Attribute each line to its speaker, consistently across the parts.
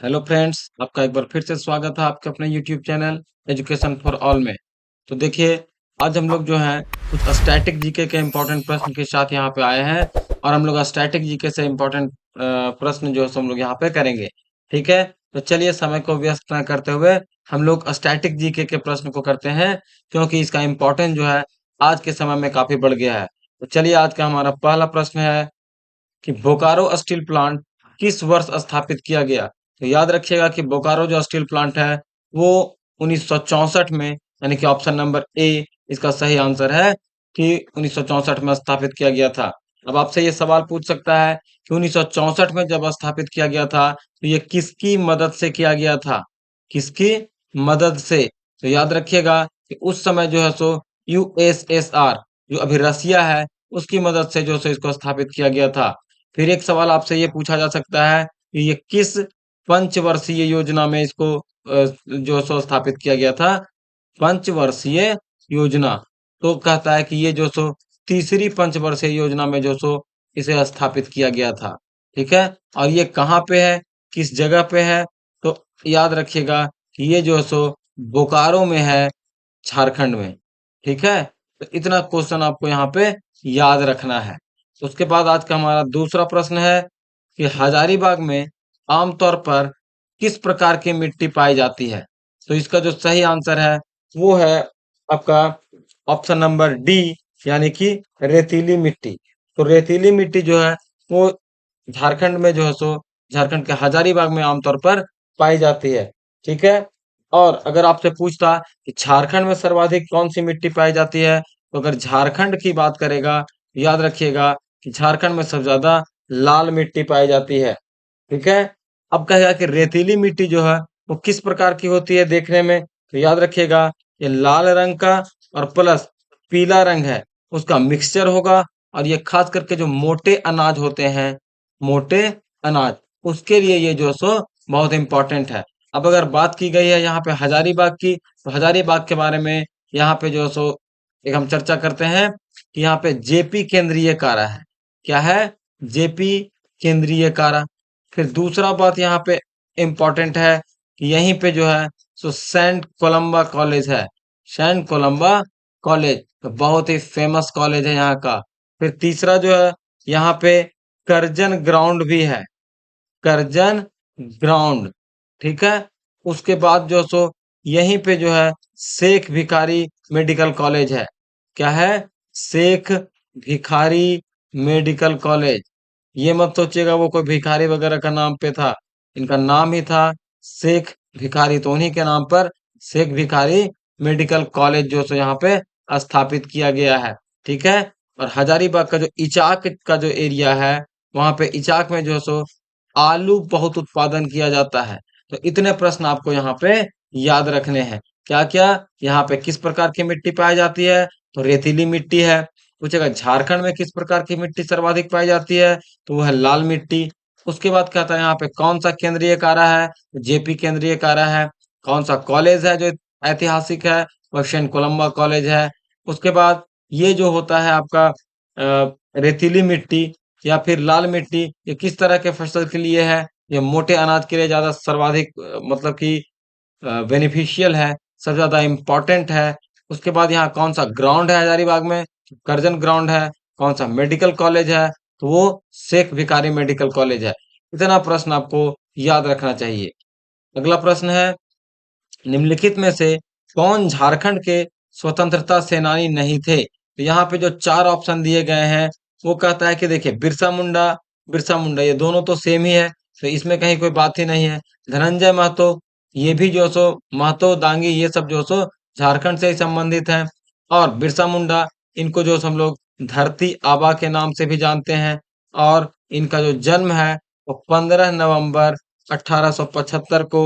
Speaker 1: Hello friends, आपका एक बार फिर से स्वागत है आपके अपने YouTube channel education for all में। तो देखिए, आज हम लोग जो है कुछ स्टैटिक जीके के इम्पोर्टेंट प्रश्न के साथ यहाँ पे आए हैं और हम लोग स्टैटिक जीके से इम्पोर्टेंट प्रश्न जो है सो हम लोग यहाँ पे करेंगे। ठीक है, तो चलिए समय को व्यस्त न करते हुए हम लोग स्टैटिक जीके के प्रश्न को करते हैं, क्योंकि इसका इम्पोर्टेंस जो है आज के समय में काफी बढ़ गया है। तो चलिए, आज का हमारा पहला प्रश्न है कि बोकारो स्टील प्लांट किस वर्ष स्थापित किया गया। तो याद रखिएगा कि बोकारो जो स्टील प्लांट है वो 1964 में, यानी कि ऑप्शन नंबर ए इसका सही आंसर है कि 1964 में स्थापित किया गया था। अब आपसे ये सवाल पूछ सकता है कि 1964 में जब स्थापित किया गया था तो ये किसकी मदद से किया गया था, किसकी मदद से। तो याद रखिएगा कि उस समय जो है सो यूएसएसआर, जो अभी रसिया है, उसकी मदद से जो है सो इसको स्थापित किया गया था। फिर एक सवाल आपसे ये पूछा जा सकता है कि ये किस पंचवर्षीय योजना में इसको जो सो स्थापित किया गया था। पंचवर्षीय योजना, तो कहता है कि ये जो सो तीसरी पंचवर्षीय योजना में जो सो इसे स्थापित किया गया था। ठीक है, और ये कहाँ पे है, किस जगह पे है। तो याद रखिएगा कि ये जो सो बोकारो में है, झारखंड में। ठीक है, तो इतना क्वेश्चन आपको यहाँ पे याद रखना है। उसके बाद आज का हमारा दूसरा प्रश्न है कि हजारीबाग में आमतौर पर किस प्रकार की मिट्टी पाई जाती है। तो इसका जो सही आंसर है वो है आपका ऑप्शन नंबर डी, यानी कि रेतीली मिट्टी। तो रेतीली मिट्टी जो है वो झारखंड में जो है सो झारखंड के हजारीबाग में आमतौर पर पाई जाती है। ठीक है, और अगर आपसे पूछता कि झारखंड में सर्वाधिक कौन सी मिट्टी पाई जाती है, तो अगर झारखंड की बात करेगा तो याद रखिएगा कि झारखंड में सबसे ज्यादा लाल मिट्टी पाई जाती है। ठीक है, अब कहेगा कि रेतीली मिट्टी जो है वो किस प्रकार की होती है देखने में। तो याद रखिएगा ये लाल रंग का और प्लस पीला रंग है, उसका मिक्सचर होगा। और ये खास करके जो मोटे अनाज होते हैं, मोटे अनाज, उसके लिए ये जो सो बहुत इंपॉर्टेंट है। अब अगर बात की गई है यहाँ पे हजारीबाग की, तो हजारीबाग के बारे में यहाँ पे जो सो एक हम चर्चा करते हैं कि यहाँ पे जेपी केंद्रीय कारा है। क्या है? जेपी केंद्रीय कारा। फिर दूसरा बात यहाँ पे इम्पोर्टेंट है कि यहीं पे जो है सो सेंट कोलंबा कॉलेज है। सेंट कोलंबा कॉलेज तो बहुत ही फेमस कॉलेज है यहाँ का। फिर तीसरा जो है यहाँ पे करजन ग्राउंड भी है, करजन ग्राउंड। ठीक है, उसके बाद जो सो यहीं पे जो है शेख भिखारी मेडिकल कॉलेज है। क्या है? Sheikh Bhikhari medical college. ये मत सोचिएगा वो कोई भिखारी वगैरह का नाम पे था, इनका नाम ही था शेख भिखारी। तो उन्हीं के नाम पर शेख भिखारी मेडिकल कॉलेज जो सो यहाँ पे स्थापित किया गया है। ठीक है, और हजारीबाग का जो इचाक का जो एरिया है, वहां पे इचाक में जो सो आलू बहुत उत्पादन किया जाता है। तो इतने प्रश्न आपको यहाँ पे याद रखने हैं। क्या क्या? यहाँ पे किस प्रकार की मिट्टी पाई जाती है, तो रेतीली मिट्टी है। पूछेगा झारखंड में किस प्रकार की मिट्टी सर्वाधिक पाई जाती है, तो वो है लाल मिट्टी। उसके बाद कहता है यहाँ पे कौन सा केंद्रीय कारा है, तो जेपी केंद्रीय कारा है। कौन सा कॉलेज है जो ऐतिहासिक है, वह सेंट कोलंबा कॉलेज है। उसके बाद ये जो होता है आपका रेतीली मिट्टी या फिर लाल मिट्टी, ये किस तरह के फसल के लिए है, ये मोटे अनाज के लिए ज्यादा सर्वाधिक मतलब कि बेनिफिशियल है, सबसे ज्यादा इम्पोर्टेंट है। उसके बाद यहाँ कौन सा ग्राउंड है हजारीबाग में, करजन ग्राउंड है। कौन सा मेडिकल कॉलेज है, तो वो शेख भिखारी मेडिकल कॉलेज है। इतना प्रश्न आपको याद रखना चाहिए। अगला प्रश्न है, निम्नलिखित में से कौन झारखंड के स्वतंत्रता सेनानी नहीं थे। तो यहाँ पे जो चार ऑप्शन दिए गए हैं वो कहता है कि देखिए बिरसा मुंडा, बिरसा मुंडा, ये दोनों तो सेम ही है, तो इसमें कहीं कोई बात ही नहीं है। धनंजय महतो, ये भी जो सो महतो दांगी, ये सब जो सो झारखंड से ही संबंधित हैं। और बिरसा मुंडा, इनको जो हम लोग धरती आबा के नाम से भी जानते हैं। और इनका जो जन्म है वो 15 नवंबर 1875 को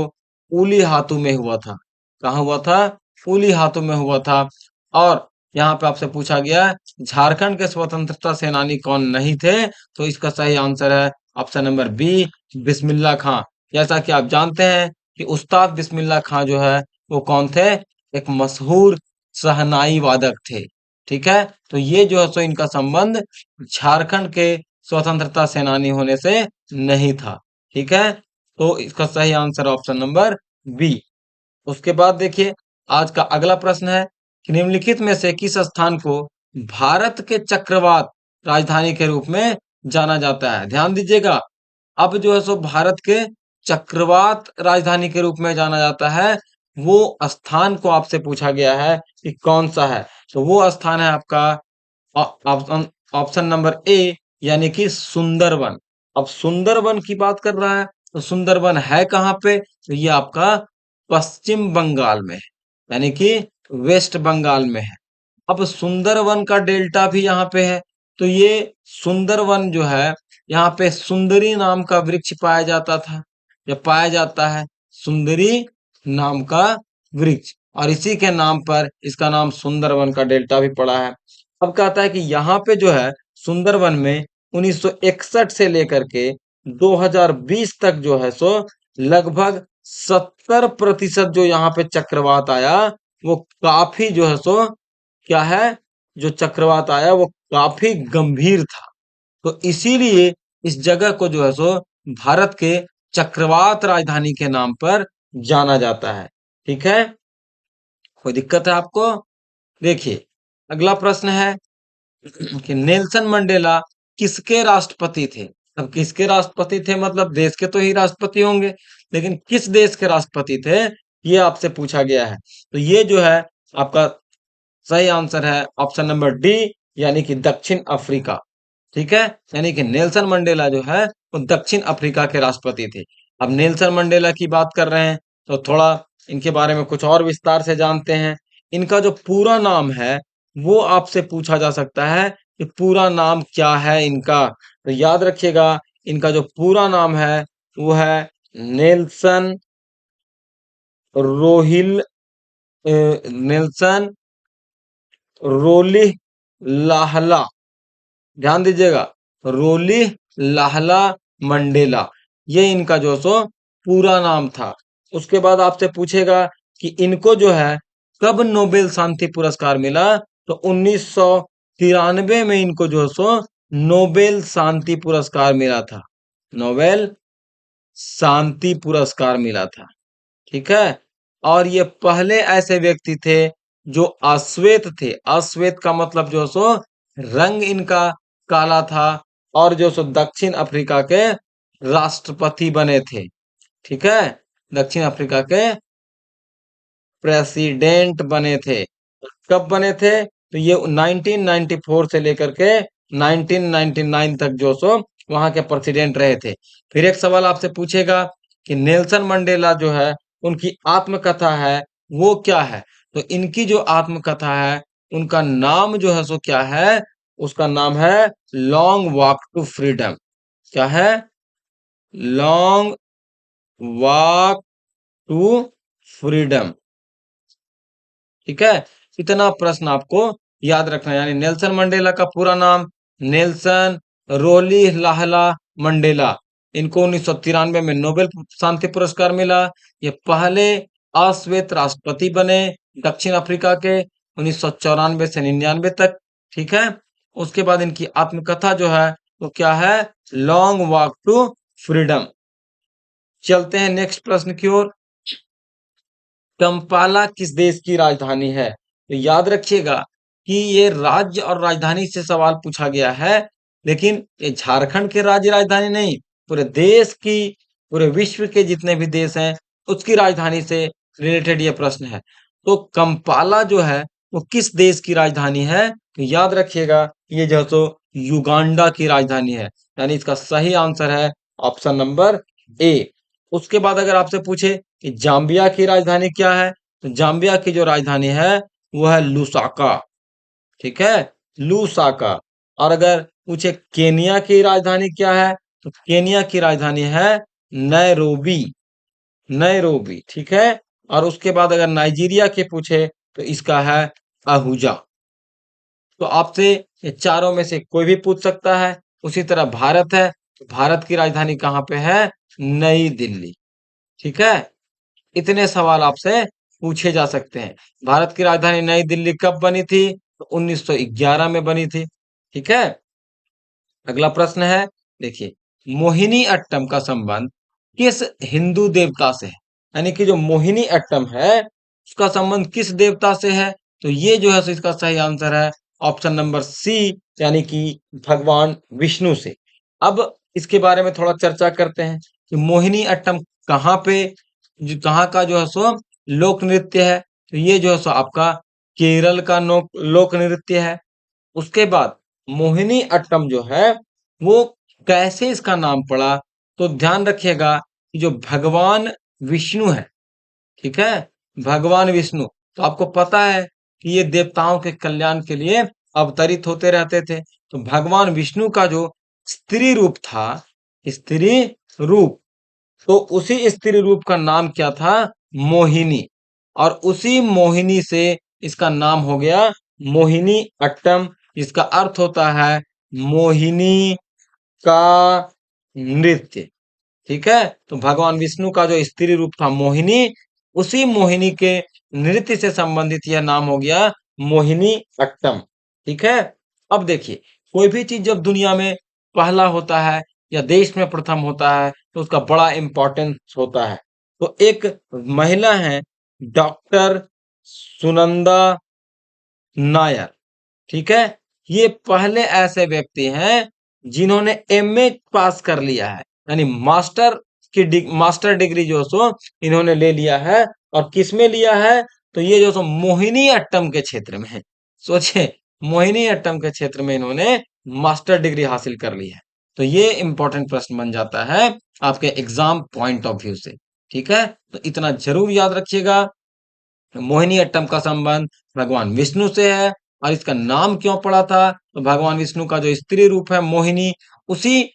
Speaker 1: उली हाथू में हुआ था। कहाँ हुआ था? उली हाथू में हुआ था। और यहाँ पे आपसे पूछा गया झारखंड के स्वतंत्रता सेनानी कौन नहीं थे, तो इसका सही आंसर है ऑप्शन नंबर बी, बिस्मिल्लाह खां। जैसा कि आप जानते हैं कि उस्ताद बिस्मिल्लाह खां जो है वो कौन थे, एक मशहूर शहनाई वादक थे। ठीक है, तो ये जो है सो इनका संबंध झारखंड के स्वतंत्रता सेनानी होने से नहीं था। ठीक है, तो इसका सही आंसर ऑप्शन नंबर बी। उसके बाद देखिए आज का अगला प्रश्न है कि निम्नलिखित में से किस स्थान को भारत के चक्रवात राजधानी के रूप में जाना जाता है। ध्यान दीजिएगा, अब जो है सो भारत के चक्रवात राजधानी के रूप में जाना जाता है, वो स्थान को आपसे पूछा गया है कि कौन सा है। तो वो स्थान है आपका ऑप्शन ऑप्शन नंबर ए, यानी कि सुंदरवन। अब सुंदरवन की बात कर रहा है तो सुंदरवन है कहाँ पे, तो ये आपका पश्चिम बंगाल में है, यानी कि वेस्ट बंगाल में है। अब सुंदरवन का डेल्टा भी यहाँ पे है, तो ये सुंदरवन जो है, यहाँ पे सुंदरी नाम का वृक्ष पाया जाता था या पाया जाता है, सुंदरी नाम का वृक्ष, और इसी के नाम पर इसका नाम सुंदरवन का डेल्टा भी पड़ा है। अब कहता है कि यहाँ पे जो है सुंदरवन में 1961 से लेकर के 2020 तक जो है सो लगभग 70% जो यहाँ पे चक्रवात आया, वो काफी जो है सो क्या है, जो चक्रवात आया वो काफी गंभीर था। तो इसीलिए इस जगह को जो है सो भारत के चक्रवात राजधानी के नाम पर जाना जाता है। ठीक है, कोई दिक्कत है आपको? देखिए अगला प्रश्न है कि नेल्सन मंडेला किसके राष्ट्रपति थे। अब किसके राष्ट्रपति थे मतलब देश के तो ही राष्ट्रपति होंगे, लेकिन किस देश के राष्ट्रपति थे ये आपसे पूछा गया है। तो ये जो है आपका सही आंसर है ऑप्शन नंबर डी, यानी कि दक्षिण अफ्रीका। ठीक है, यानी कि नेल्सन मंडेला जो है वो दक्षिण अफ्रीका के राष्ट्रपति थे। अब नेल्सन मंडेला की बात कर रहे हैं तो थोड़ा इनके बारे में कुछ और विस्तार से जानते हैं। इनका जो पूरा नाम है वो आपसे पूछा जा सकता है कि पूरा नाम क्या है इनका। तो याद रखिएगा, इनका जो पूरा नाम है वो है नेल्सन रोहिल नेल्सन रोलिह लाहला। ध्यान दीजिएगा, रोलिह लाहला मंडेला, ये इनका जो सो पूरा नाम था। उसके बाद आपसे पूछेगा कि इनको जो है कब नोबेल शांति पुरस्कार मिला, तो 1993 में इनको जो सो नोबेल शांति पुरस्कार मिला था। नोबेल शांति पुरस्कार मिला था। ठीक है, और ये पहले ऐसे व्यक्ति थे जो अश्वेत थे। अश्वेत का मतलब जो सो रंग इनका काला था, और जो सो दक्षिण अफ्रीका के राष्ट्रपति बने थे। ठीक है, दक्षिण अफ्रीका के प्रेसिडेंट बने थे। कब बने थे, तो ये 1994 से लेकर के 1999 तक जो सो वहां के प्रेसिडेंट रहे थे। फिर एक सवाल आपसे पूछेगा कि नेल्सन मंडेला जो है उनकी आत्मकथा है वो क्या है। तो इनकी जो आत्मकथा है उनका नाम जो है सो क्या है, उसका नाम है लॉन्ग वॉक टू फ्रीडम। क्या है, लॉन्ग वॉक टू फ्रीडम। ठीक है, इतना प्रश्न आपको याद रखना है। यानी नेल्सन मंडेला का पूरा नाम नेल्सन रोली लाहला मंडेला। इनको 1993 में नोबेल शांति पुरस्कार मिला। ये पहले अश्वेत राष्ट्रपति बने दक्षिण अफ्रीका के 1994 से 99 तक। ठीक है, उसके बाद इनकी आत्मकथा जो है वो क्या है, लॉन्ग वॉक टू फ्रीडम। चलते हैं नेक्स्ट प्रश्न की ओर। कंपाला किस देश की राजधानी है। तो याद रखिएगा कि ये राज्य और राजधानी से सवाल पूछा गया है, लेकिन ये झारखंड के राज्य राजधानी नहीं, पूरे देश की, पूरे विश्व के जितने भी देश हैं उसकी राजधानी से रिलेटेड ये प्रश्न है। तो कंपाला जो है वो किस देश की राजधानी है, तो याद रखिएगा ये जो तो युगांडा की राजधानी है, यानी इसका सही आंसर है ऑप्शन नंबर ए। उसके बाद अगर आपसे पूछे कि जाम्बिया की राजधानी क्या है, तो जाम्बिया की जो राजधानी है वो है लुसाका। ठीक है, लुसाका। और अगर पूछे केनिया की राजधानी क्या है, तो केनिया की राजधानी है नैरोबी। नैरोबी, ठीक है। और उसके बाद अगर नाइजीरिया के पूछे तो इसका है अहुजा। तो आपसे ये चारों में से कोई भी पूछ सकता है। उसी तरह भारत है, तो भारत की राजधानी कहाँ पे है, नई दिल्ली। ठीक है, इतने सवाल आपसे पूछे जा सकते हैं। भारत की राजधानी नई दिल्ली कब बनी थी, तो 1911 में बनी थी। ठीक है, अगला प्रश्न है, देखिए मोहिनी अट्टम का संबंध किस हिंदू देवता से है, यानी कि जो मोहिनी अट्टम है उसका संबंध किस देवता से है? तो ये जो है सो इसका सही आंसर है ऑप्शन नंबर सी, यानी कि भगवान विष्णु से। अब इसके बारे में थोड़ा चर्चा करते हैं कि मोहिनी अट्टम कहाँ पे, कहाँ का जो है सो लोक नृत्य है? तो ये जो है सो आपका केरल का लोक नृत्य है। उसके बाद मोहिनी अट्टम जो है वो कैसे इसका नाम पड़ा? तो ध्यान रखिएगा कि जो भगवान विष्णु है, ठीक है, भगवान विष्णु, तो आपको पता है कि ये देवताओं के कल्याण के लिए अवतरित होते रहते थे। तो भगवान विष्णु का जो स्त्री रूप था, स्त्री रूप, तो उसी स्त्री रूप का नाम क्या था? मोहिनी। और उसी मोहिनी से इसका नाम हो गया मोहिनी अट्टम, जिसका अर्थ होता है मोहिनी का नृत्य। ठीक है, तो भगवान विष्णु का जो स्त्री रूप था मोहिनी, उसी मोहिनी के नृत्य से संबंधित यह नाम हो गया मोहिनी अट्टम। ठीक है, अब देखिए, कोई भी चीज जब दुनिया में पहला होता है या देश में प्रथम होता है तो उसका बड़ा इंपॉर्टेंस होता है। तो एक महिला है डॉक्टर सुनंदा नायर, ठीक है, ये पहले ऐसे व्यक्ति हैं जिन्होंने एमए पास कर लिया है, यानी मास्टर डिग्री जो सो इन्होंने ले लिया है। और किस में लिया है? तो ये जो सो मोहिनी अट्टम के क्षेत्र में है। सोचिए, मोहिनी अट्टम के क्षेत्र में इन्होंने मास्टर डिग्री हासिल कर ली है। तो ये इंपॉर्टेंट प्रश्न बन जाता है आपके एग्जाम पॉइंट ऑफ व्यू से। ठीक है, तो इतना जरूर याद रखिएगा, मोहिनी अट्टम का संबंध भगवान विष्णु से है। और इसका नाम क्यों पड़ा था? तो भगवान विष्णु का जो स्त्री रूप है मोहिनी, उसी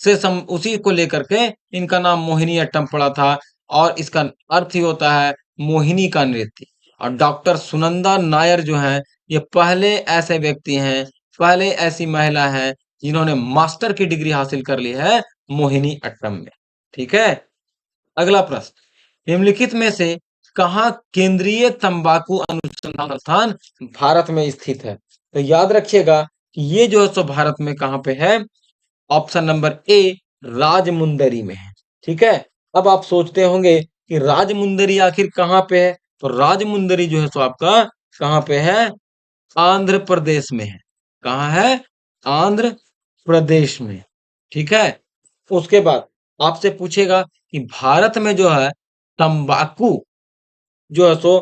Speaker 1: उसी को लेकर के इनका नाम मोहिनी अट्टम पड़ा था। और इसका अर्थ ही होता है मोहिनी का नृत्य। और डॉक्टर सुनंदा नायर जो है, ये पहले ऐसे व्यक्ति हैं, पहले ऐसी महिला है जिन्होंने मास्टर की डिग्री हासिल कर ली है मोहिनी अट्टम में। ठीक है, अगला प्रश्न, निम्नलिखित में से कहाँ केंद्रीय तंबाकू अनुसंधान संस्थान भारत में स्थित है? तो याद रखिएगा कि ये जो है सो भारत में कहाँ पे है? ऑप्शन नंबर ए, राजमुंदरी में है। ठीक है, अब आप सोचते होंगे कि राजमुंदरी आखिर कहाँ पे है? तो राजमुंदरी जो है सो आपका कहाँ पे है? आंध्र प्रदेश में है। कहाँ है? आंध्र प्रदेश में। ठीक है, उसके बाद आपसे पूछेगा कि भारत में जो है तंबाकू जो है सो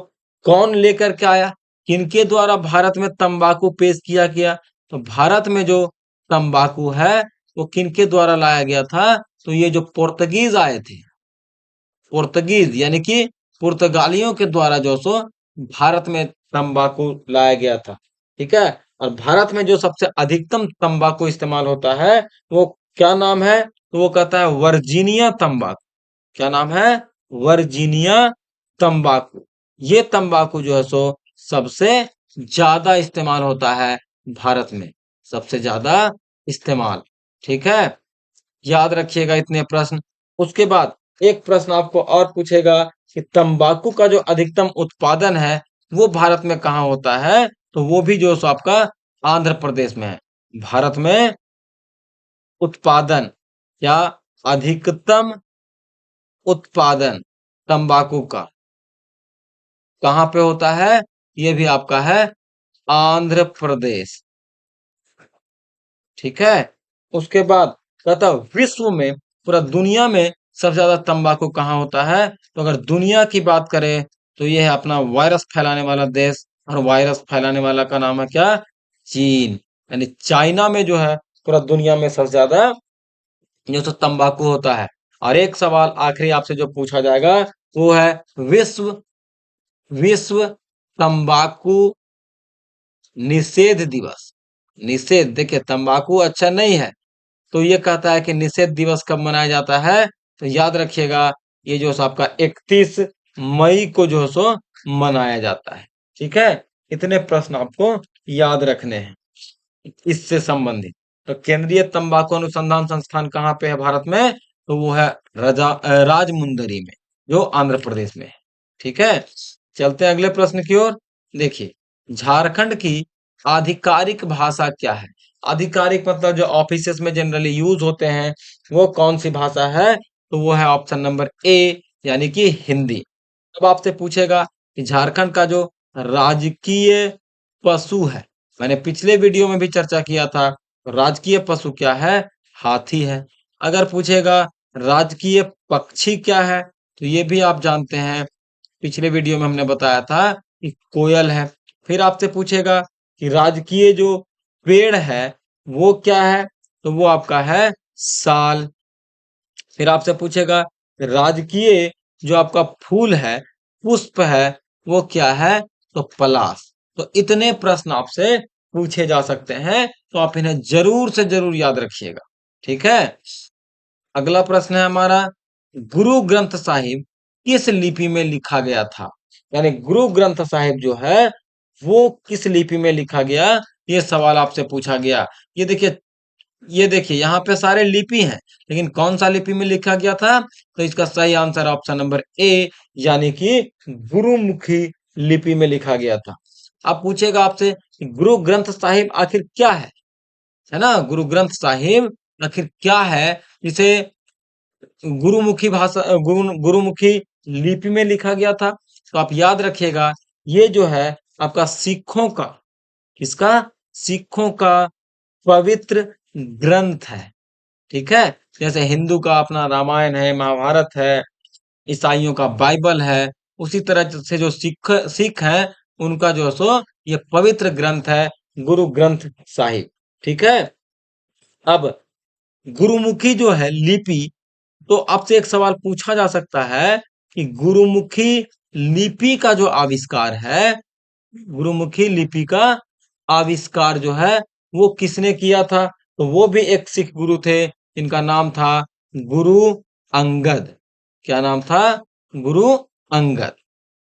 Speaker 1: कौन लेकर के आया, किनके द्वारा भारत में तंबाकू पेश किया गया? तो भारत में जो तंबाकू है वो किनके द्वारा लाया गया था? तो ये जो पुर्तगीज आए थे, पुर्तगीज यानी कि पुर्तगालियों के द्वारा जो सो भारत में तंबाकू लाया गया था। ठीक है, और भारत में जो सबसे अधिकतम तंबाकू इस्तेमाल होता है वो क्या नाम है? तो वो कहता है वर्जीनिया तंबाकू। क्या नाम है? वर्जीनिया तंबाकू। ये तंबाकू जो है सो सबसे ज्यादा इस्तेमाल होता है भारत में, सबसे ज्यादा इस्तेमाल। ठीक है, याद रखिएगा इतने प्रश्न। उसके बाद एक प्रश्न आपको और पूछेगा कि तंबाकू का जो अधिकतम उत्पादन है वो भारत में कहाँ होता है? तो वो भी जो सो आपका आंध्र प्रदेश में है। भारत में उत्पादन या अधिकतम उत्पादन तंबाकू का कहाँ पे होता है? ये भी आपका है आंध्र प्रदेश। ठीक है, उसके बाद कहता विश्व में, पूरा दुनिया में सबसे ज्यादा तंबाकू कहाँ होता है? तो अगर दुनिया की बात करें तो ये है अपना वायरस फैलाने वाला देश। और वायरस फैलाने वाला का नाम है क्या? चीन, यानी चाइना में जो है पूरा दुनिया में सबसे ज्यादा जो तो तंबाकू होता है। और एक सवाल आखिरी आपसे जो पूछा जाएगा वो है विश्व विश्व तंबाकू निषेध दिवस। निषेध, देखिए तंबाकू अच्छा नहीं है, तो ये कहता है कि निषेध दिवस कब मनाया जाता है? तो याद रखिएगा, ये जो आपका 31 मई को जो सो मनाया जाता है। ठीक है, इतने प्रश्न आपको याद रखने हैं इससे संबंधित। तो केंद्रीय तंबाकू अनुसंधान संस्थान कहाँ पे है भारत में? तो वो है राजमुंदरी में, जो आंध्र प्रदेश में है। ठीक है, चलते हैं अगले प्रश्न की ओर। देखिए, झारखंड की आधिकारिक भाषा क्या है? आधिकारिक मतलब जो ऑफिसेस में जनरली यूज होते हैं वो कौन सी भाषा है? तो वो है ऑप्शन नंबर ए, यानी कि हिंदी। अब आपसे पूछेगा कि झारखंड का जो राजकीय पशु है, मैंने पिछले वीडियो में भी चर्चा किया था, राजकीय पशु क्या है? हाथी है। अगर पूछेगा राजकीय पक्षी क्या है, तो ये भी आप जानते हैं, पिछले वीडियो में हमने बताया था कि कोयल है। फिर आपसे पूछेगा कि राजकीय जो पेड़ है वो क्या है, तो वो आपका है साल। फिर आपसे पूछेगा राजकीय जो आपका फूल है, पुष्प है, वो क्या है, तो पलाश। तो इतने प्रश्न आपसे पूछे जा सकते हैं, तो आप इन्हें जरूर से जरूर याद रखिएगा। ठीक है। अगला प्रश्न है हमारा, गुरु ग्रंथ साहिब किस लिपि में लिखा गया था? यानी गुरु ग्रंथ साहिब जो है वो किस लिपि में लिखा गया, ये सवाल आपसे पूछा गया। ये देखिए यहाँ पे सारे लिपि हैं, लेकिन कौन सा लिपि में लिखा गया था? तो इसका सही आंसर ऑप्शन नंबर ए, यानी कि गुरुमुखी लिपि में लिखा गया था। अब पूछेगा आपसे कि गुरु ग्रंथ साहिब आखिर क्या है ना? गुरु ग्रंथ साहिब आखिर क्या है, जिसे गुरुमुखी भाषा गुरुमुखी लिपि में लिखा गया था? तो आप याद रखिएगा, ये जो है आपका सिखों का, किसका? सिखों का पवित्र ग्रंथ है। ठीक है। जैसे हिंदू का अपना रामायण है, महाभारत है, ईसाइयों का बाइबल है, उसी तरह से जो सिख सिख हैं उनका जो है सो ये पवित्र ग्रंथ है, गुरु ग्रंथ साहिब। ठीक है। अब गुरुमुखी जो है लिपि, तो आपसे एक सवाल पूछा जा सकता है कि गुरुमुखी लिपि का जो आविष्कार है, गुरुमुखी लिपि का आविष्कार जो है वो किसने किया था? तो वो भी एक सिख गुरु थे, जिनका नाम था गुरु अंगद। क्या नाम था? गुरु अंगद।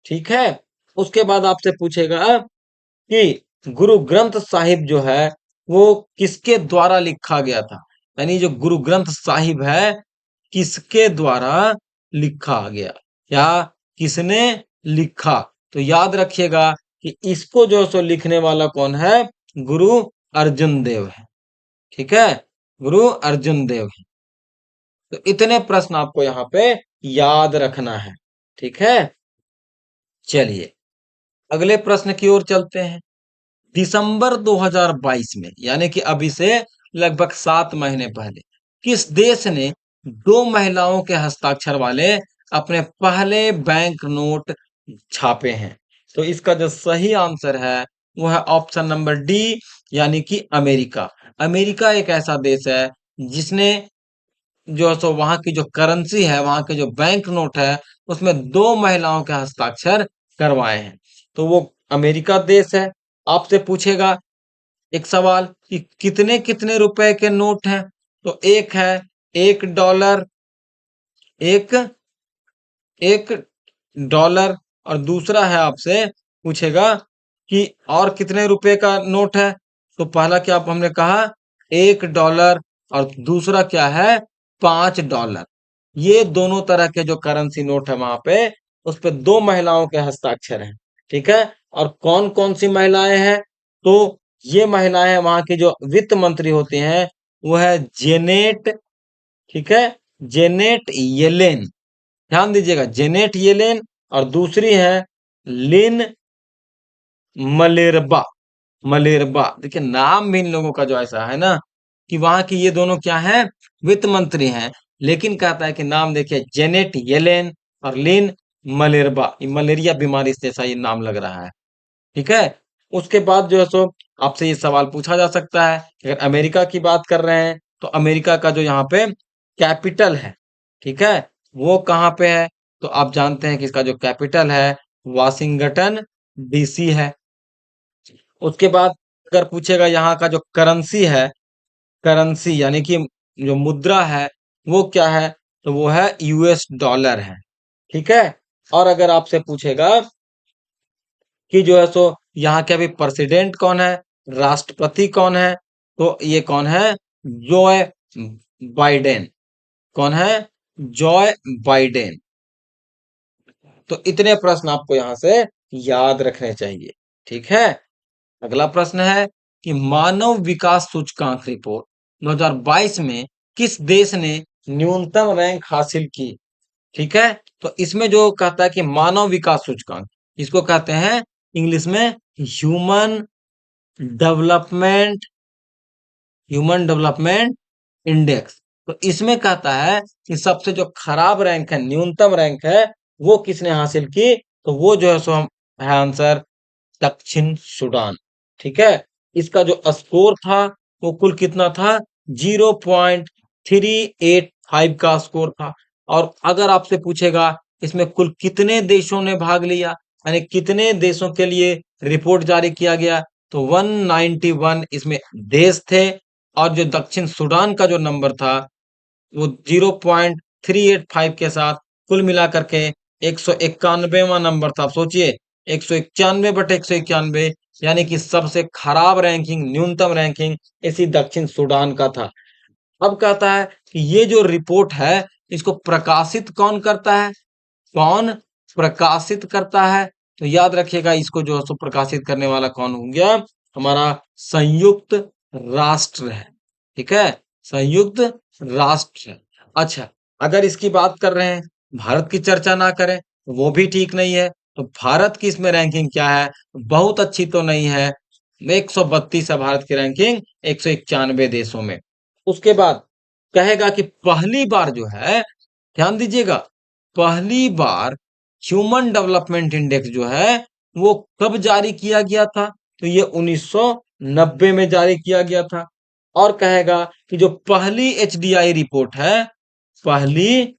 Speaker 1: ठीक है। उसके बाद आपसे पूछेगा कि गुरु ग्रंथ साहिब जो है वो किसके द्वारा लिखा गया था? यानी जो गुरु ग्रंथ साहिब है किसके द्वारा लिखा गया, या किसने लिखा? तो याद रखिएगा कि इसको जो है सो लिखने वाला कौन है? गुरु अर्जुन देव है। ठीक है। गुरु अर्जुन देव है। तो इतने प्रश्न आपको यहाँ पे याद रखना है। ठीक है। चलिए अगले प्रश्न की ओर चलते हैं। दिसंबर 2022 में, यानी कि अभी से लगभग 7 महीने पहले, किस देश ने 2 महिलाओं के हस्ताक्षर वाले अपने पहले बैंक नोट छापे हैं? तो इसका जो सही आंसर है वो है ऑप्शन नंबर डी, यानी कि अमेरिका। अमेरिका एक ऐसा देश है जिसने जो है सो वहां की जो करेंसी है, वहां के जो बैंक नोट है, उसमें 2 महिलाओं के हस्ताक्षर करवाए हैं। तो वो अमेरिका देश है। आपसे पूछेगा एक सवाल कि कितने कितने रुपए के नोट हैं? तो एक है $1, एक एक डॉलर, और दूसरा है, आपसे पूछेगा कि और कितने रुपए का नोट है? तो पहला क्या हमने कहा? $1, और दूसरा क्या है? $5। ये दोनों तरह के जो करेंसी नोट है वहां पे, उस पे 2 महिलाओं के हस्ताक्षर हैं। ठीक है। और कौन कौन सी महिलाएं हैं? तो ये महिलाएं वहां की जो वित्त मंत्री होती हैं वो है जेनेट, ठीक है, जेनेट येलेन। ध्यान दीजिएगा, जेनेट येलेन। और दूसरी है लिन मलेरबा। मलेरबा, देखिए नाम भी इन लोगों का जो ऐसा है ना, कि वहां की ये दोनों क्या है? वित्त मंत्री हैं। लेकिन कहता है कि नाम देखिए, जेनेट येलेन और लिन मलेरबा। ये मलेरिया बीमारी से जैसा ये नाम लग रहा है। ठीक है। उसके बाद जो है सो आपसे ये सवाल पूछा जा सकता है कि अगर अमेरिका की बात कर रहे हैं, तो अमेरिका का जो यहाँ पे कैपिटल है, ठीक है, वो कहाँ पे है? तो आप जानते हैं कि इसका जो कैपिटल है वाशिंगटन डीसी है। उसके बाद अगर पूछेगा यहाँ का जो करेंसी है, करेंसी यानी कि जो मुद्रा है वो क्या है? तो वो है यूएस डॉलर है। ठीक है। और अगर आपसे पूछेगा कि जो है सो यहाँ के अभी प्रेसिडेंट कौन है, राष्ट्रपति कौन है, तो ये कौन है? जोय बाइडेन। कौन है? Joy Biden. तो इतने प्रश्न आपको यहाँ से याद रखने चाहिए। ठीक है। अगला प्रश्न है कि मानव विकास सूचकांक रिपोर्ट 2022 में किस देश ने न्यूनतम रैंक हासिल की। ठीक है, तो इसमें जो कहता है कि मानव विकास सूचकांक, इसको कहते हैं इंग्लिश में human development human development index. तो इसमें कहता है कि सबसे जो खराब रैंक है, न्यूनतम रैंक है, वो किसने हासिल की? तो वो जो है सो हम है आंसर दक्षिण सूडान। ठीक है, इसका जो स्कोर था वो कुल कितना था? 0.385 का स्कोर था। और अगर आपसे पूछेगा इसमें कुल कितने देशों ने भाग लिया, यानी कितने देशों के लिए रिपोर्ट जारी किया गया, तो 191 इसमें देश थे। और जो दक्षिण सूडान का जो नंबर था वो 0.385 के साथ कुल मिलाकर के 191वां नंबर था। आप सोचिए, 191/191, यानी कि सबसे खराब रैंकिंग, न्यूनतम रैंकिंग इसी दक्षिण सूडान का था। अब कहता है कि ये जो रिपोर्ट है इसको प्रकाशित कौन करता है? कौन प्रकाशित करता है? तो याद रखिएगा, इसको जो है सो प्रकाशित करने वाला कौन हो गया? हमारा संयुक्त राष्ट्र है। ठीक है, संयुक्त राष्ट्र है। अच्छा, अगर इसकी बात कर रहे हैं, भारत की चर्चा ना करें तो वो भी ठीक नहीं है। तो भारत की इसमें रैंकिंग क्या है? बहुत अच्छी तो नहीं है, 132 है भारत की रैंकिंग 191 देशों में। उसके बाद कहेगा कि पहली बार जो है, ध्यान दीजिएगा, पहली बार ह्यूमन डेवलपमेंट इंडेक्स जो है वो कब जारी किया गया था? तो ये 1990 में जारी किया गया था। और कहेगा कि जो पहली एचडीआई रिपोर्ट है, पहली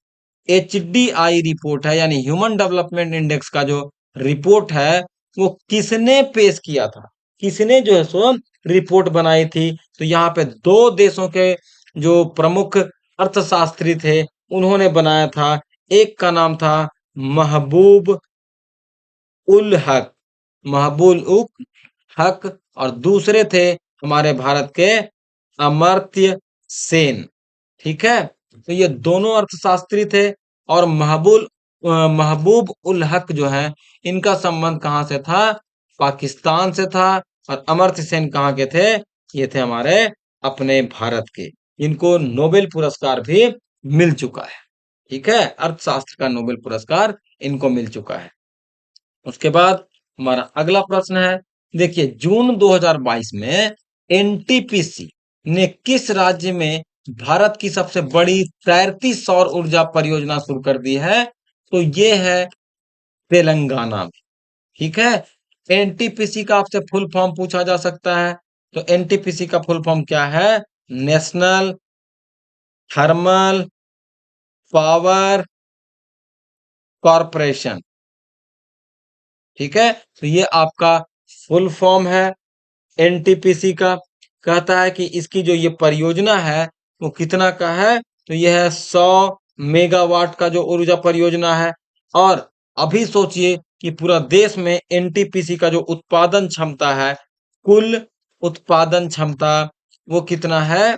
Speaker 1: एचडीआई रिपोर्ट है, यानी ह्यूमन डेवलपमेंट इंडेक्स का जो रिपोर्ट है वो किसने पेश किया था? किसने जो है सो रिपोर्ट बनाई थी? तो यहाँ पे दो देशों के जो प्रमुख अर्थशास्त्री थे उन्होंने बनाया था। एक का नाम था महबूब उल हक, महबूब उल हक, और दूसरे थे हमारे भारत के अमर्त्य सेन। ठीक है, तो ये दोनों अर्थशास्त्री थे। और महबूब उल हक जो है, इनका संबंध कहाँ से था? पाकिस्तान से था। और अमर्त्य सेन कहाँ के थे? ये थे हमारे अपने भारत के। इनको नोबेल पुरस्कार भी मिल चुका है। ठीक है, अर्थशास्त्र का नोबेल पुरस्कार इनको मिल चुका है। उसके बाद हमारा अगला प्रश्न है, देखिए जून 2022 में एनटीपीसी ने किस राज्य में भारत की सबसे बड़ी तैरती सौर ऊर्जा परियोजना शुरू कर दी है? तो ये है तेलंगाना में। ठीक है, एनटीपीसी का आपसे फुल फॉर्म पूछा जा सकता है। तो एनटीपीसी का फुल फॉर्म क्या है? National thermal power corporation. ठीक है, तो ये आपका फुल फॉर्म है एनटीपीसी का। कहता है कि इसकी जो ये परियोजना है वो कितना का है? तो यह है 100 मेगावाट का जो ऊर्जा परियोजना है। और अभी सोचिए कि पूरा देश में एनटीपीसी का जो उत्पादन क्षमता है, कुल उत्पादन क्षमता वो कितना है?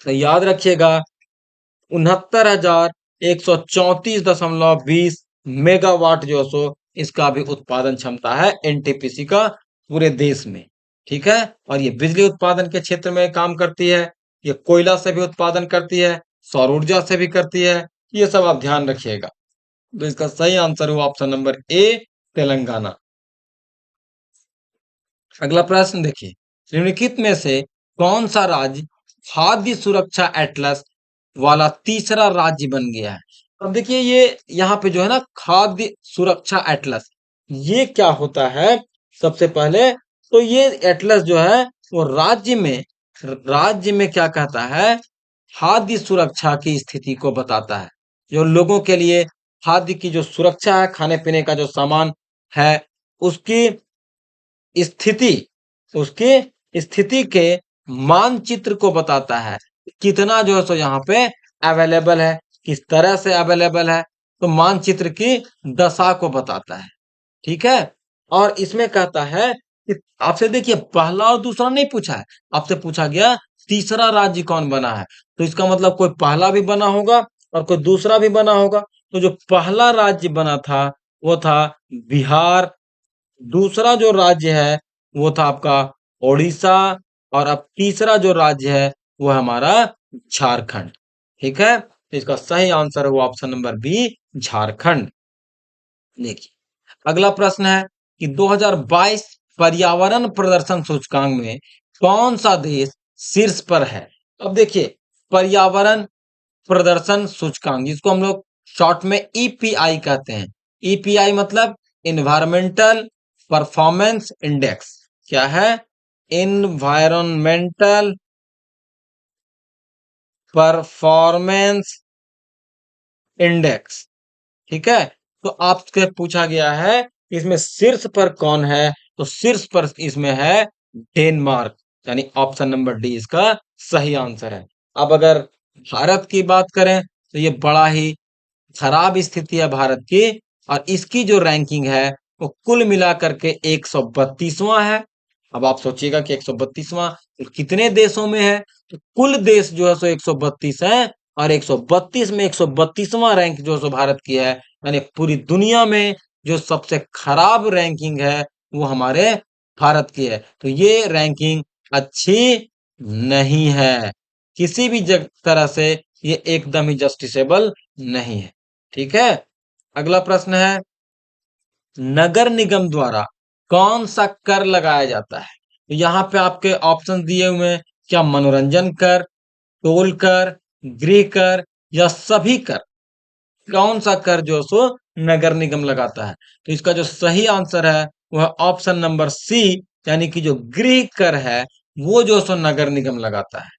Speaker 1: तो याद रखिएगा, 69,134.20 मेगावाट जो है सो इसका भी उत्पादन क्षमता है एनटीपीसी का पूरे देश में। ठीक है, और ये बिजली उत्पादन के क्षेत्र में काम करती है, ये कोयला से भी उत्पादन करती है, सौर ऊर्जा से भी करती है। ये सब आप ध्यान रखिएगा। तो इसका सही आंसर हुआ ऑप्शन नंबर ए, तेलंगाना। अगला प्रश्न देखिए, निम्नलिखित में से कौन सा राज्य खाद्य सुरक्षा एटलस वाला तीसरा राज्य बन गया है? अब देखिए, ये यहाँ पे जो है ना, खाद्य सुरक्षा एटलस, ये क्या होता है? सबसे पहले तो ये एटलस जो है वो राज्य में क्या कहता है? खाद्य सुरक्षा की स्थिति को बताता है। जो लोगों के लिए खाद्य की जो सुरक्षा है, खाने पीने का जो सामान है, उसकी स्थिति उसकी स्थिति के मानचित्र को बताता है। कितना जो है सो यहाँ पे अवेलेबल है, किस तरह से अवेलेबल है, तो मानचित्र की दशा को बताता है। ठीक है, और इसमें कहता है कि आपसे देखिए पहला और दूसरा नहीं पूछा है, आपसे पूछा गया तीसरा राज्य कौन बना है। तो इसका मतलब कोई पहला भी बना होगा और कोई दूसरा भी बना होगा। तो जो पहला राज्य बना था वो था बिहार, दूसरा जो राज्य है वो था आपका ओडिशा, और अब तीसरा जो राज्य है वो है हमारा झारखंड। ठीक है, तो इसका सही आंसर हुआ ऑप्शन नंबर बी, झारखंड। देखिए अगला प्रश्न है कि 2022 पर्यावरण प्रदर्शन सूचकांक में कौन सा देश शीर्ष पर है। अब देखिए पर्यावरण प्रदर्शन सूचकांक, जिसको हम लोग शॉर्ट में ईपीआई कहते हैं। ईपीआई मतलब इन्वायरमेंटल परफॉर्मेंस इंडेक्स। क्या है? Environmental performance index. ठीक है, तो आपसे पूछा गया है इसमें शीर्ष पर कौन है, तो शीर्ष पर इसमें है डेनमार्क, यानी ऑप्शन नंबर डी इसका सही आंसर है। अब अगर भारत की बात करें तो ये बड़ा ही खराब स्थिति है भारत की, और इसकी जो रैंकिंग है वो कुल मिलाकर के 132वां है। अब आप सोचिएगा कि 132वां कितने देशों में है, तो कुल देश जो है सो 132 है, और 132 में 132वां रैंक जो है सो भारत की है, यानी पूरी दुनिया में जो सबसे खराब रैंकिंग है वो हमारे भारत की है। तो ये रैंकिंग अच्छी नहीं है, किसी भी तरह से ये एकदम ही जस्टिसेबल नहीं है। ठीक है, अगला प्रश्न है नगर निगम द्वारा कौन सा कर लगाया जाता है। तो यहाँ पे आपके ऑप्शन दिए हुए हैं, क्या मनोरंजन कर, टोल कर, गृह कर, या सभी कर। कौन सा कर जो है सो नगर निगम लगाता है, तो इसका जो सही आंसर है वह ऑप्शन नंबर सी, यानी कि जो गृह कर है वो जो सो नगर निगम लगाता है।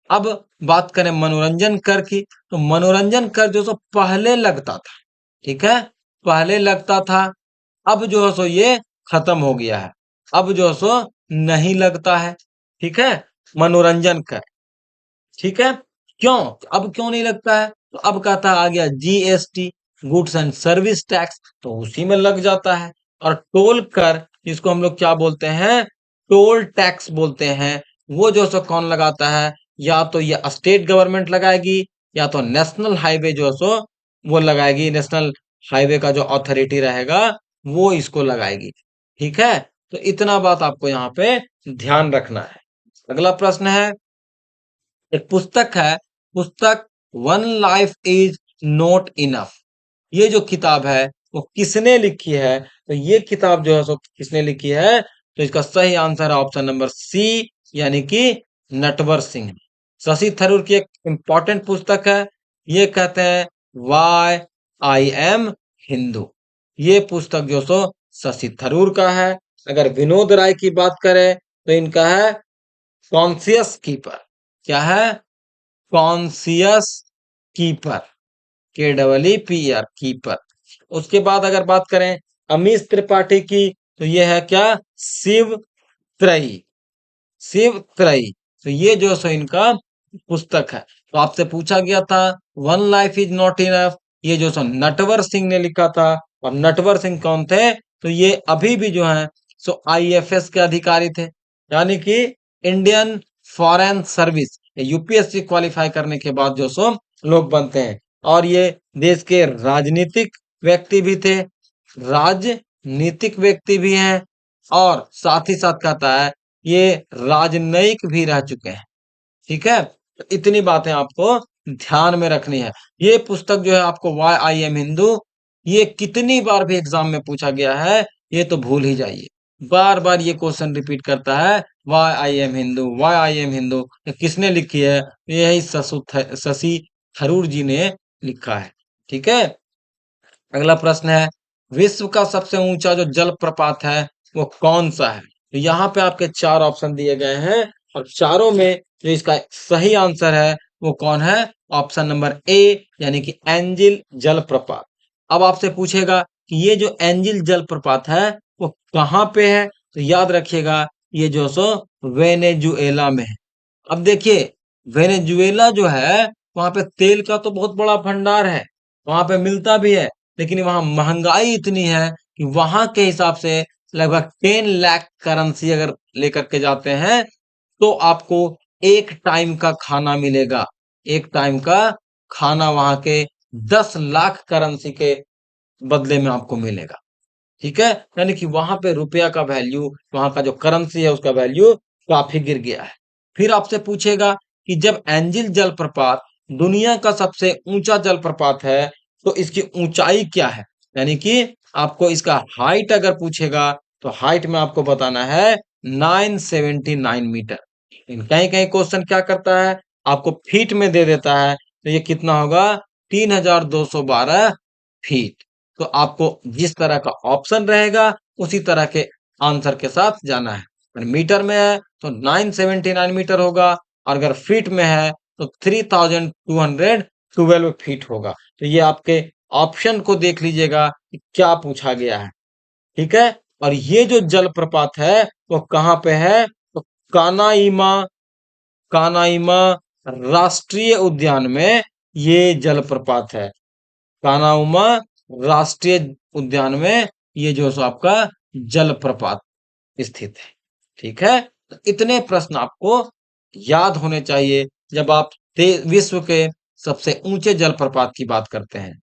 Speaker 1: अब बात करें मनोरंजन कर की, तो मनोरंजन कर जो सो पहले लगता था। ठीक है, पहले लगता था, अब जो है सो ये खत्म हो गया है, अब जो है सो नहीं लगता है। ठीक है, मनोरंजन कर। ठीक है, क्यों? अब क्यों नहीं लगता है, तो अब कहता आ गया GST, goods and service tax, तो उसी में लग जाता है। और टोल कर, जिसको हम लोग क्या बोलते हैं, टोल टैक्स बोलते हैं, वो जो सो कौन लगाता है, या तो ये स्टेट गवर्नमेंट लगाएगी, या तो नेशनल हाईवे जो सो वो लगाएगी, नेशनल हाईवे का जो अथॉरिटी रहेगा वो इसको लगाएगी। ठीक है, तो इतना बात आपको यहाँ पे ध्यान रखना है। अगला प्रश्न है, एक पुस्तक है, पुस्तक one life is not enough, ये जो किताब है वो किसने लिखी है, तो ये किताब जो है सो किसने लिखी है, तो इसका सही आंसर है ऑप्शन नंबर सी, यानी कि नटवर सिंह। शशि थरूर की एक इंपॉर्टेंट पुस्तक है, ये कहते हैं वाई आई एम हिंदू। ये पुस्तक जो सो शशि थरूर का है। अगर विनोद राय की बात करें तो इनका है कॉन्सियस कीपर। क्या है? कॉन्सियस कीपर, के double E P R, keeper. उसके बाद अगर बात करें अमीश त्रिपाठी की, तो ये है क्या? शिव त्रयी, शिव त्रयी। तो ये जो सो इनका पुस्तक है। तो आपसे पूछा गया था one life is not enough, ये जो सो नटवर सिंह ने लिखा था। और नटवर सिंह कौन थे, तो ये अभी भी जो है सो आईएफएस के अधिकारी थे, यानी कि Indian foreign service, UPSC qualify करने के बाद जो सो लोग बनते हैं। और ये देश के राजनीतिक व्यक्ति भी थे, राजनीतिक व्यक्ति भी हैं, और साथ ही साथ कहता है ये राजनयिक भी रह चुके हैं। ठीक है, तो इतनी बातें आपको ध्यान में रखनी है। ये पुस्तक जो है आपको वाई आई एम हिंदू, ये कितनी बार भी एग्जाम में पूछा गया है, ये तो भूल ही जाइए। बार बार ये क्वेश्चन रिपीट करता है, why I am Hindu, why I am Hindu. ये किसने लिखी है? यही शशि थरूर जी ने लिखा है। ठीक है, अगला प्रश्न है, विश्व का सबसे ऊंचा जो जल प्रपात है वो कौन सा है। तो यहाँ पे आपके चार ऑप्शन दिए गए हैं, और चारों में जो इसका सही आंसर है वो कौन है? ऑप्शन नंबर ए, यानी कि एंजिल जलप्रपात। अब आपसे पूछेगा कि ये जो एंजिल जलप्रपात है वो कहाँ पे है, तो याद रखिएगा ये जो सो वेनेजुएला में है। अब देखिए वेनेजुएला जो है वहां पे तेल का तो बहुत बड़ा भंडार है, वहां पे मिलता भी है, लेकिन वहां महंगाई इतनी है कि वहां के हिसाब से लगभग 10 लाख करेंसी अगर लेकर के जाते हैं तो आपको एक टाइम का खाना मिलेगा। एक टाइम का खाना वहां के 10 लाख करेंसी के बदले में आपको मिलेगा। ठीक है, यानी कि वहां पे रुपया का वैल्यू, वहां का जो करेंसी है उसका वैल्यू काफी गिर गया है। फिर आपसे पूछेगा कि जब एंजिल जलप्रपात दुनिया का सबसे ऊंचा जलप्रपात है तो इसकी ऊंचाई क्या है, यानी कि आपको इसका हाइट अगर पूछेगा तो हाइट में आपको बताना है 979 मीटर। कहीं कहीं क्वेश्चन क्या करता है, आपको फीट में दे देता है, तो ये कितना होगा 3212 फीट। तो आपको जिस तरह का ऑप्शन रहेगा उसी तरह के आंसर के साथ जाना है। अगर मीटर में है तो 979 मीटर होगा, और अगर फीट में है तो 3212 फीट होगा। तो ये आपके ऑप्शन को देख लीजिएगा कि क्या पूछा गया है, ठीक है। और ये जो जलप्रपात है वो कहाँ पे है, तो कानाइमा कानाइमा राष्ट्रीय उद्यान में ये जलप्रपात है। कानाउमा राष्ट्रीय उद्यान में ये जो सो आपका जलप्रपात स्थित है, ठीक है। तो इतने प्रश्न आपको याद होने चाहिए जब आप विश्व के सबसे ऊंचे जलप्रपात की बात करते हैं।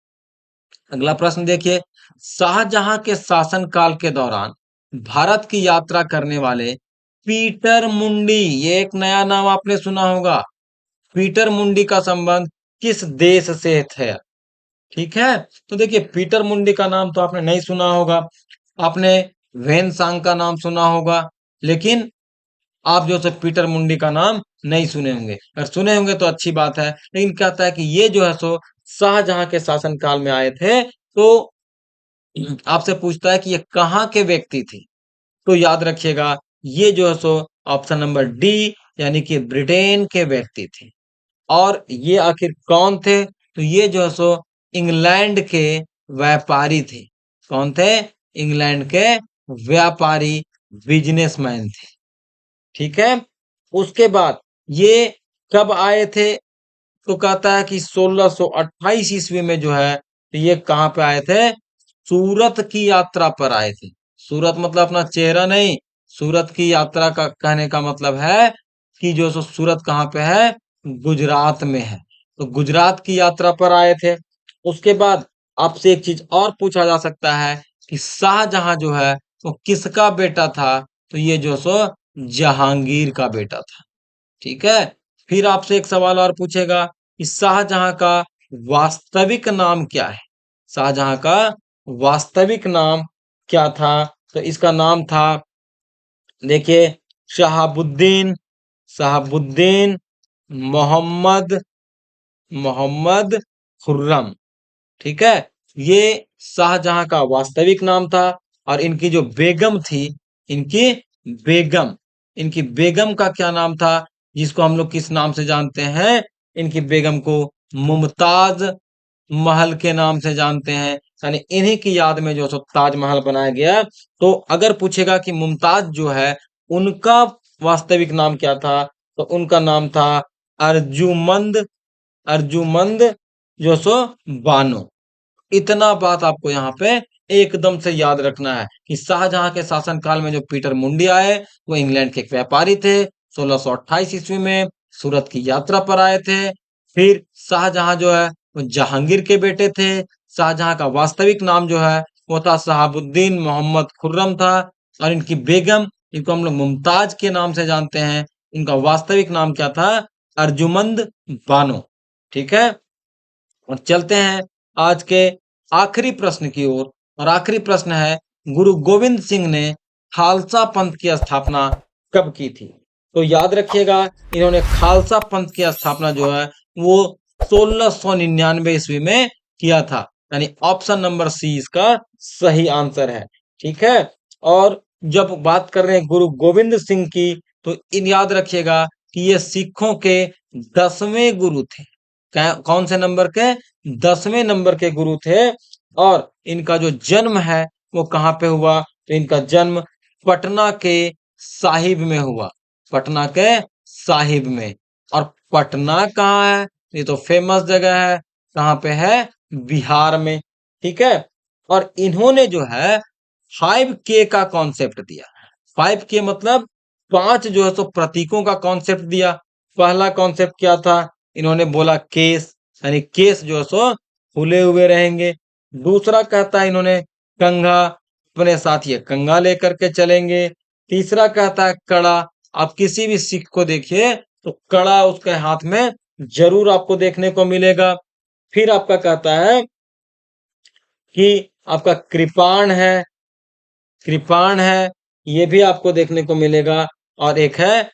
Speaker 1: अगला प्रश्न देखिए, शाहजहां के शासनकाल के दौरान भारत की यात्रा करने वाले पीटर मुंडी, ये एक नया नाम आपने सुना होगा। पीटर मुंडी का संबंध किस देश से है, ठीक है। तो देखिए पीटर मुंडी का नाम तो आपने नहीं सुना होगा, आपने वेन सांग का नाम सुना होगा, लेकिन आप जो है पीटर मुंडी का नाम नहीं सुने होंगे। अगर सुने होंगे तो अच्छी बात है, लेकिन कहता है कि ये जो है सो शाहजहां के शासनकाल में आए थे। तो आपसे पूछता है कि ये कहाँ के व्यक्ति थे, तो याद रखिएगा ये जो है सो ऑप्शन नंबर डी, यानी कि ब्रिटेन के व्यक्ति थे। और ये आखिर कौन थे, तो ये जो है सो इंग्लैंड के व्यापारी थे। कौन थे, इंग्लैंड के व्यापारी, बिजनेसमैन थे, ठीक है। उसके बाद ये कब आए थे, तो कहता है कि 1628 ईस्वी में जो है, तो ये कहाँ पे आए थे, सूरत की यात्रा पर आए थे। सूरत मतलब अपना चेहरा नहीं, सूरत की यात्रा का कहने का मतलब है कि जो सो सूरत कहाँ पे है, गुजरात में है। तो गुजरात की यात्रा पर आए थे। उसके बाद आपसे एक चीज और पूछा जा सकता है कि शाहजहां जो है वो किसका बेटा था, तो ये जो सो जहांगीर का बेटा था, ठीक है। फिर आपसे एक सवाल और पूछेगा कि शाहजहां का वास्तविक नाम क्या है। शाहजहां का वास्तविक नाम क्या था, तो इसका नाम था, देखिए, शहाबुद्दीन शहाबुद्दीन मोहम्मद मोहम्मद खुर्रम, ठीक है। ये शाहजहां का वास्तविक नाम था। और इनकी जो बेगम थी, इनकी बेगम इनकी बेगम का क्या नाम था, जिसको हम लोग किस नाम से जानते हैं, इनकी बेगम को मुमताज महल के नाम से जानते हैं। यानी इन्हीं की याद में जो सो ताजमहल बनाया गया। तो अगर पूछेगा कि मुमताज जो है उनका वास्तविक नाम क्या था, तो उनका नाम था अर्जुमंद अर्जुमंद जो सो बानो। इतना बात आपको यहाँ पे एकदम से याद रखना है कि शाहजहां के शासनकाल में जो पीटर मुंडी आए वो इंग्लैंड के एक व्यापारी थे। 1628 ईस्वी में सूरत की यात्रा पर आए थे। फिर शाहजहां जो है वो जहांगीर के बेटे थे। शाहजहां का वास्तविक नाम जो है वो था शहाबुद्दीन मोहम्मद खुर्रम था। और इनकी बेगम, इनको हम लोग मुमताज के नाम से जानते हैं, इनका वास्तविक नाम क्या था, अर्जुमंद बानो, ठीक है। और चलते हैं आज के आखिरी प्रश्न की ओर। और आखिरी प्रश्न है, गुरु गोविंद सिंह ने खालसा पंथ की स्थापना कब की थी। तो याद रखिएगा इन्होंने खालसा पंथ की स्थापना जो है वो 1699 ईस्वी में किया था। यानी ऑप्शन नंबर सी इसका सही आंसर है, ठीक है। और जब बात कर रहे हैं गुरु गोविंद सिंह की, तो इन याद रखिएगा कि ये सिखों के 10वें गुरु थे। कौन से नंबर के, 10वें नंबर के गुरु थे। और इनका जो जन्म है वो कहाँ पे हुआ, तो इनका जन्म पटना के साहिब में हुआ। पटना के साहिब में। और पटना कहाँ है, ये तो फेमस जगह है, कहाँ पे है, बिहार में, ठीक है। और इन्होंने जो है 5K का कॉन्सेप्ट दिया। 5K मतलब 5 जो है सो प्रतीकों का कॉन्सेप्ट दिया। पहला कॉन्सेप्ट क्या था, इन्होंने बोला केस, यानी केस जो है सो खुले हुए रहेंगे। दूसरा कहता है इन्होंने कंघा, अपने साथ ये कंघा लेकर के चलेंगे। तीसरा कहता है कड़ा, आप किसी भी सिख को देखिए तो कड़ा उसके हाथ में जरूर आपको देखने को मिलेगा। फिर आपका कहता है कि आपका कृपाण है, ये भी आपको देखने को मिलेगा। और एक है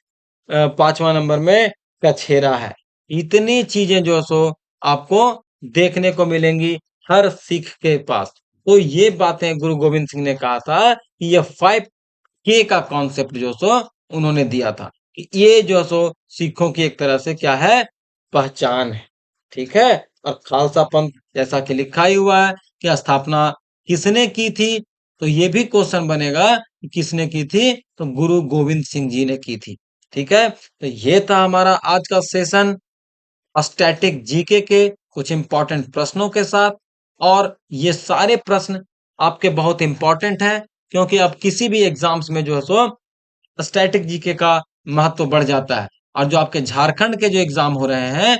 Speaker 1: 5वां नंबर में कछेरा है। इतनी चीजें जो सो आपको देखने को मिलेंगी हर सिख के पास। तो ये बातें गुरु गोविंद सिंह ने कहा था कि ये 5K का कॉन्सेप्ट जो सो उन्होंने दिया था कि ये जो सो सिखों की एक तरह से क्या है, पहचान है। ठीक है। और खालसा पंथ जैसा कि लिखा ही हुआ है कि स्थापना किसने की थी, तो ये भी क्वेश्चन बनेगा कि किसने की थी, तो गुरु गोविंद सिंह जी ने की थी। ठीक है। तो ये था हमारा आज का सेशन स्टैटिक जीके के कुछ इंपॉर्टेंट प्रश्नों के साथ। और ये सारे प्रश्न आपके बहुत इंपॉर्टेंट हैं, क्योंकि अब किसी भी एग्जाम्स में जो है सो स्टैटिक जीके का महत्व बढ़ जाता है। और जो आपके झारखंड के जो एग्जाम हो रहे हैं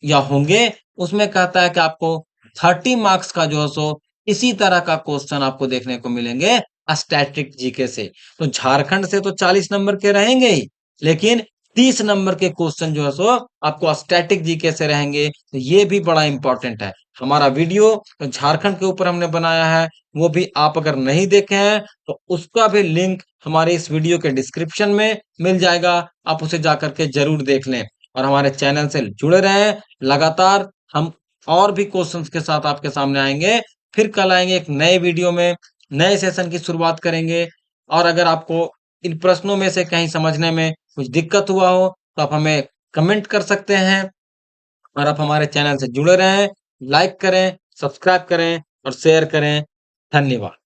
Speaker 1: या होंगे, उसमें कहता है कि आपको 30 मार्क्स का जो है सो इसी तरह का क्वेश्चन आपको देखने को मिलेंगे स्टैटिक जीके से। तो झारखंड से तो 40 नंबर के रहेंगे ही, लेकिन 30 नंबर के क्वेश्चन जो है सो आपको स्टैटिक जीके से रहेंगे। तो ये भी बड़ा इंपॉर्टेंट है। हमारा वीडियो तो झारखंड के ऊपर हमने बनाया है, वो भी आप अगर नहीं देखे हैं तो उसका भी लिंक हमारे इस वीडियो के डिस्क्रिप्शन में मिल जाएगा। आप उसे जाकर के जरूर देख लें और हमारे चैनल से जुड़े रहें। लगातार हम और भी क्वेश्चंस के साथ आपके सामने आएंगे। फिर कल आएंगे एक नए वीडियो में, नए सेशन की शुरुआत करेंगे। और अगर आपको इन प्रश्नों में से कहीं समझने में कुछ दिक्कत हुआ हो तो आप हमें कमेंट कर सकते हैं। और आप हमारे चैनल से जुड़े रहें, लाइक करें, सब्सक्राइब करें और शेयर करें। धन्यवाद।